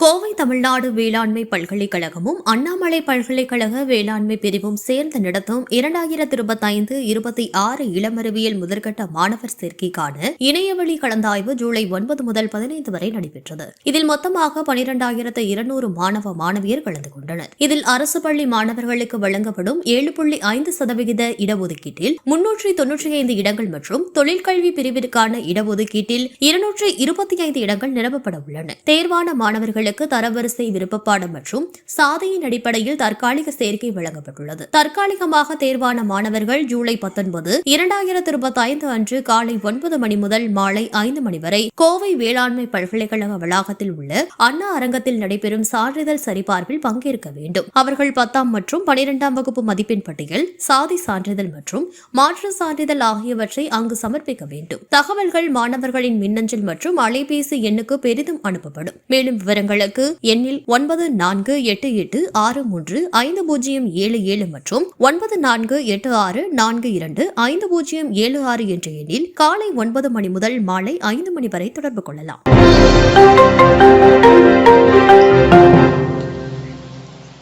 கோவை தமிழ்நாடு வேளாண்மை பல்கலைக்கழகமும் அண்ணாமலை பல்கலைக்கழக வேளாண்மை பிரிவும் சேர்ந்து நடத்தும் 2025-26 இளமறிவியல் முதற்கட்ட மாணவர் சேர்க்கைக்கான இணையவழி கலந்தாய்வு ஜூலை 9 முதல் 15 வரை நடைபெற்றது. இதில் மொத்தமாக 12,200 மாணவ மாணவியர் கலந்து கொண்டனர். இதில் அரசு பள்ளி மாணவர்களுக்கு வழங்கப்படும் 7.5% இடஒதுக்கீட்டில் 395 இடங்கள் மற்றும் தொழிற்கல்வி பிரிவிற்கான இடஒதுக்கீட்டில் 225 இடங்கள் நிரப்பப்பட உள்ளன. தேர்வான மாணவர்களுக்கு தரவரிசை விருப்பப்பாடம் மற்றும் சாதியின் அடிப்படையில் தற்காலிக சேர்க்கை வழங்கப்பட்டுள்ளது. தற்காலிகமாக தேர்வான மாணவர்கள் ஜூலை 19, 2025 அன்று காலை 9 மணி முதல் மாலை 5 மணி வரை கோவை வேளாண்மை பல்கலைக்கழக வளாகத்தில் உள்ள அண்ணா அரங்கத்தில் நடைபெறும் சான்றிதழ் சரிபார்ப்பில் பங்கேற்க வேண்டும். அவர்கள் 10ஆம் மற்றும் 12ஆம் வகுப்பு மதிப்பெண் பட்டியல், சாதி சான்றிதழ் மற்றும் மாற்று சான்றிதழ் ஆகியவற்றை அங்கு சமர்ப்பிக்க வேண்டும். தகவல்கள் மாணவர்களின் மின்னஞ்சல் மற்றும் அலைபேசி எண்ணுக்கு பெரிதும் அனுப்பப்படும். மேலும் விவரங்களுக்கு எண்ணில் 9486355077 மற்றும் 9486425076 என்ற எண்ணில் காலை 9 மணி முதல் மாலை 5 மணி வரை தொடர்பு கொள்ளலாம்.